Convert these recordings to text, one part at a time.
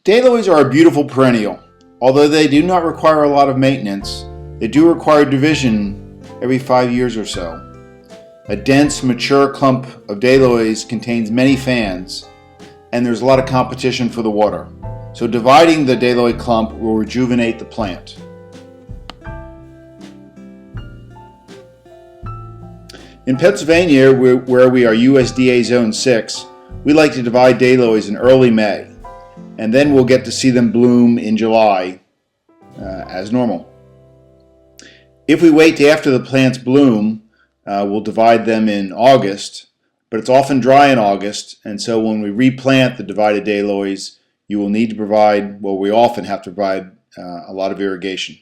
Daylilies are a beautiful perennial. Although they do not require a lot of maintenance, they do require division every 5 years or so. A dense, mature clump of daylilies contains many fans, and there's a lot of competition for the water. So dividing the daylily clump will rejuvenate the plant. In Pennsylvania, where we are USDA Zone 6, we like to divide daylilies in early May, and then we'll get to see them bloom in July as normal. If we wait till after the plants bloom, we'll divide them in August, but it's often dry in August, and so when we replant the divided daylilies, you will need to provide, well, we often have to provide a lot of irrigation.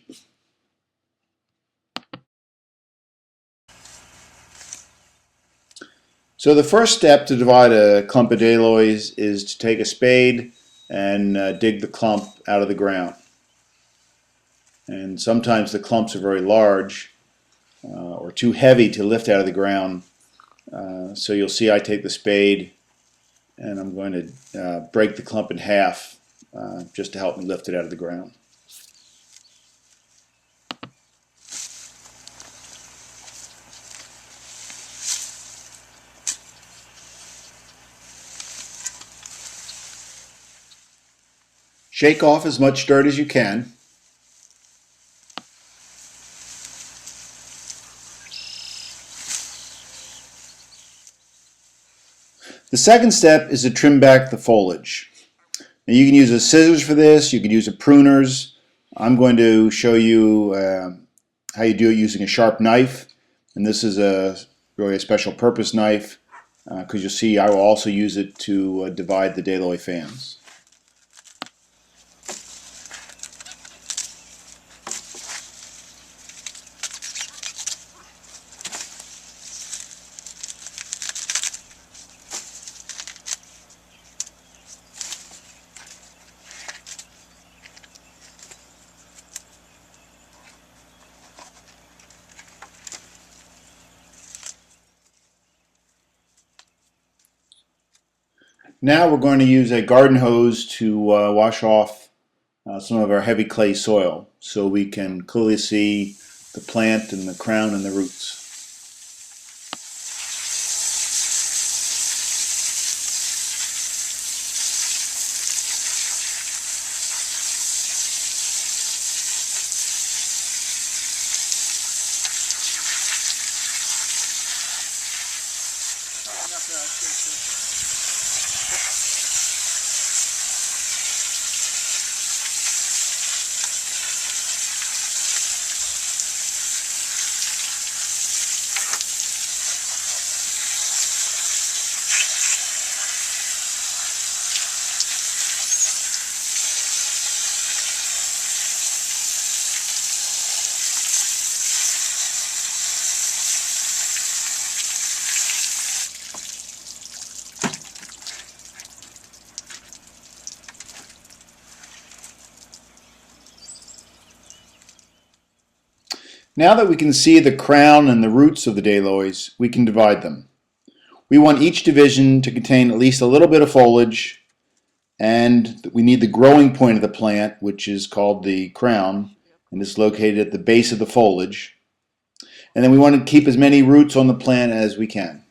So the first step to divide a clump of daylilies is to take a spade and dig the clump out of the ground. And sometimes the clumps are very large or too heavy to lift out of the ground. So you'll see I take the spade and I'm going to break the clump in half just to help me lift it out of the ground. Shake off as much dirt as you can. The second step is to trim back the foliage. Now you can use a scissors for this, you can use a pruners. I'm going to show you how you do it using a sharp knife, and this is really a special purpose knife because you'll see I will also use it to divide the daylily fans. Now we're going to use a garden hose to wash off some of our heavy clay soil so we can clearly see the plant and the crown and the roots. Now that we can see the crown and the roots of the daylilies, we can divide them. We want each division to contain at least a little bit of foliage, and we need the growing point of the plant, which is called the crown, and is located at the base of the foliage. And then we want to keep as many roots on the plant as we can.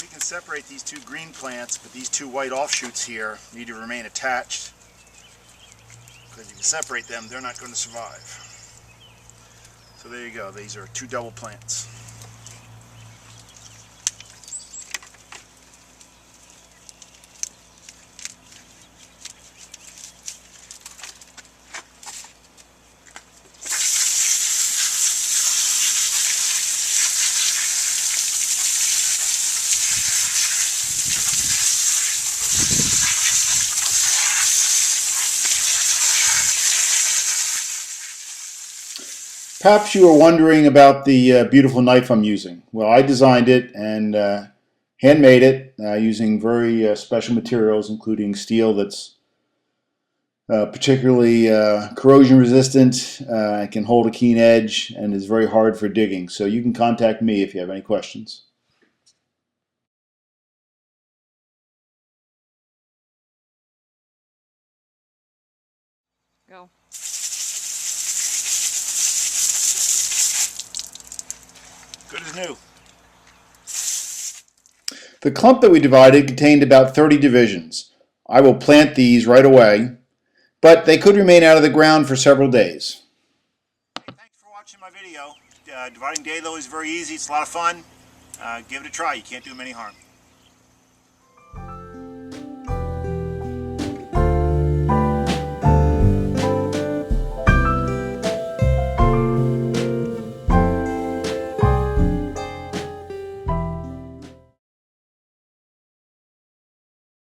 We can separate these two green plants, but these two white offshoots here need to remain attached because if you separate them, they're not going to survive. So there you go, these are two double plants. Perhaps you are wondering about the beautiful knife I'm using. Well, I designed it and handmade it using very special materials, including steel that's particularly corrosion resistant, can hold a keen edge, and is very hard for digging. So you can contact me if you have any questions. Go. Good as new. The clump that we divided contained about 30 divisions. I will plant these right away, but they could remain out of the ground for several days. Thanks for watching my video. Dividing daylilies is very easy. It's a lot of fun. Give it a try. You can't do them any harm.